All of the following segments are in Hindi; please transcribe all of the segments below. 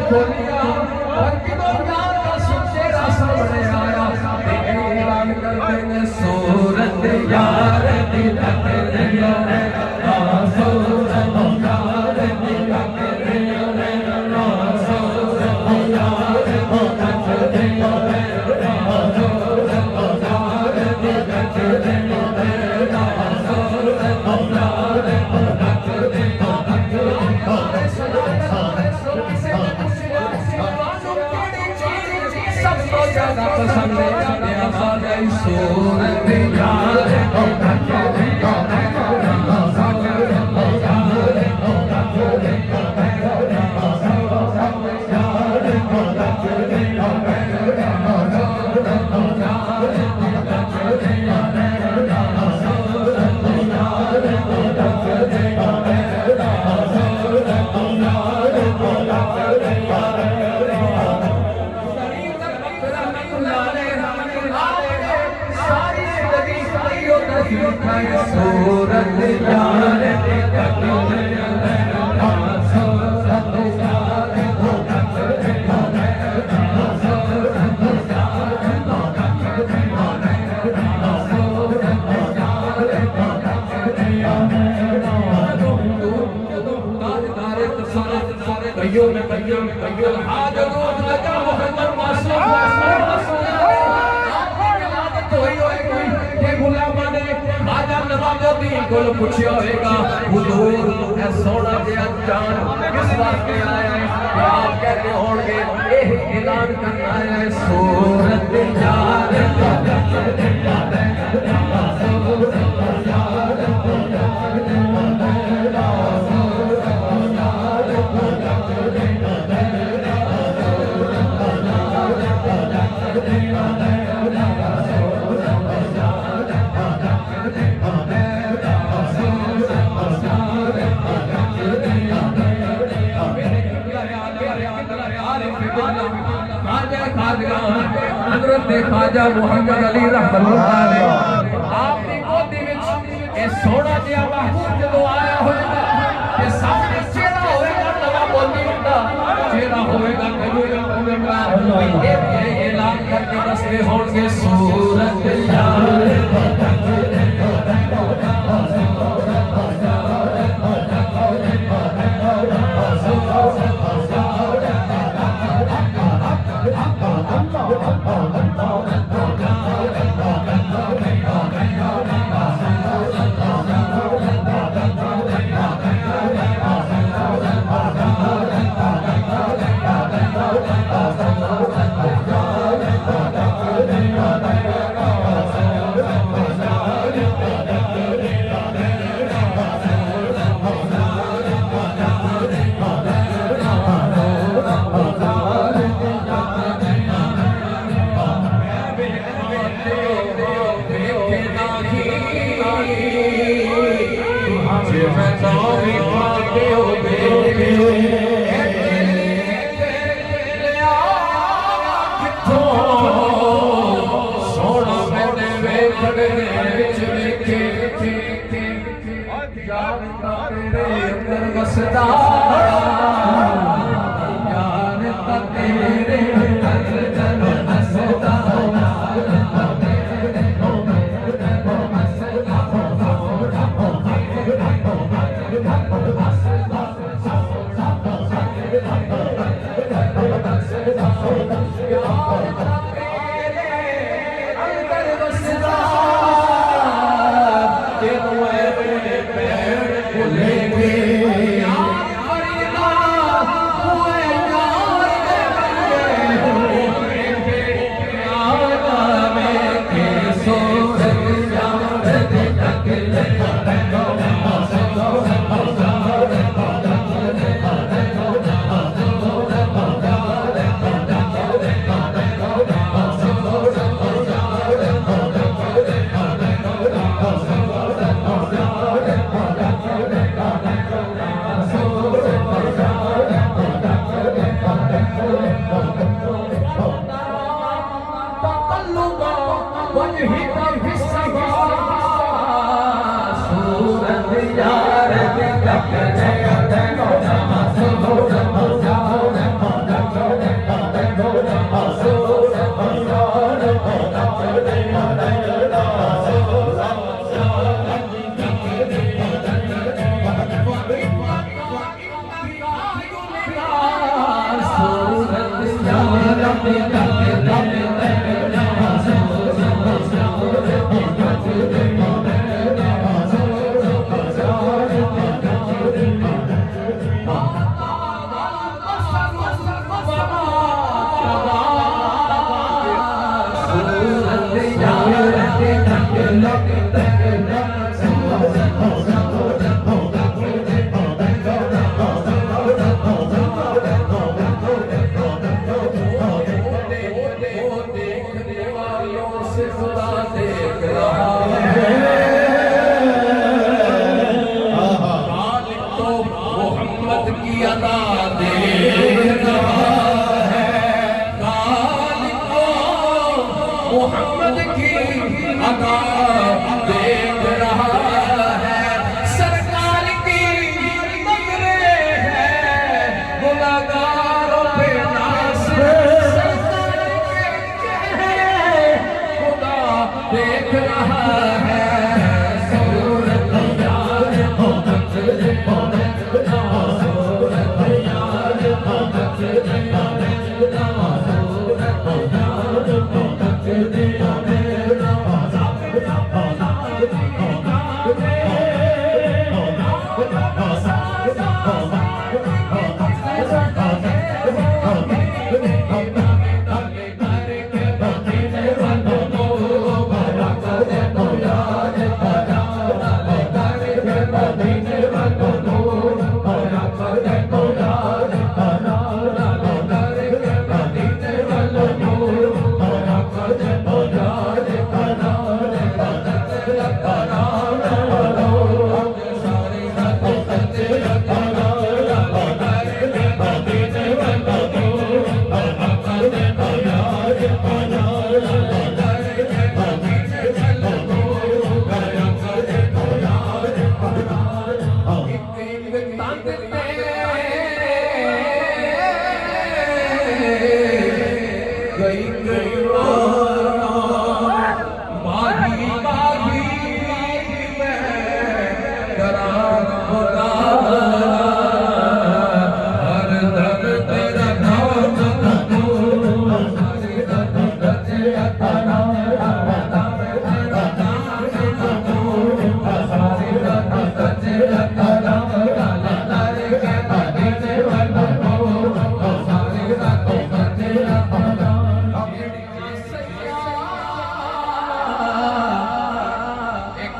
खोलिया और किदों यार का तेरा सामने आया ऐलान करते ने सूरत यार दी तक रिया है सूरत यार दी तक रिया है सूरत यार दी तक रिया है सूरत यार दी तक रिया है सूरत यार दी तक रिया सबको ज्यादा पसंद है सूरत यार सूरत यार कोल पूछिया होगा हुजूर ऐ सोना जिहा जान किस वास्ते आया है आप कहते होंगे यह ऐलान करना है सूरत यार ख्वाजा मुहम्मद अली रहमतुल्लाह अलैह आपकी गोदी विच ए सोना जिहा महबूब जदों आया होगा ते सामने चेहरा होएगा नवा बोली हुंदा चेहरा होएगा कबूल होगा ये ऐलान करके दसदे होणगे सूरत यार की अदा देख रहा है, खालिक को मोहम्मद की अदा देख रहा है। सरकार की नजरें हैं गुनाहगारों पे नाज़िर, सरकार के चेहरे खुदा देख रहा है। सूरत यार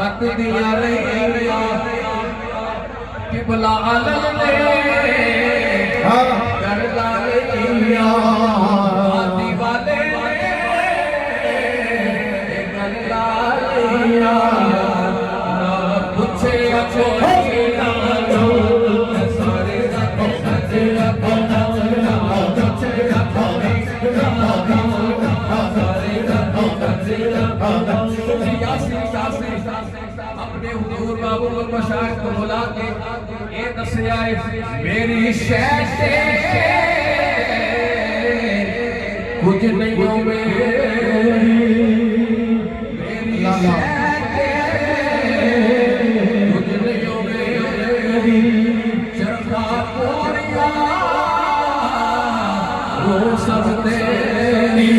मोहम्मद दिया रैया किबला आलम ने कर डालिया आदि वाले कर डालिया पूछे कोई ना जो सारे रखो सजे अपना पूछे कोई ना सारे रखो सजे अपना अपने हुजूर बाबू मशाइख को बुला के ये दसिया मेरी शहर से कुछ नहीं हो मेरी शहर से कुछ नहीं हो मेरी चरखा पूरिया वो सब तेरी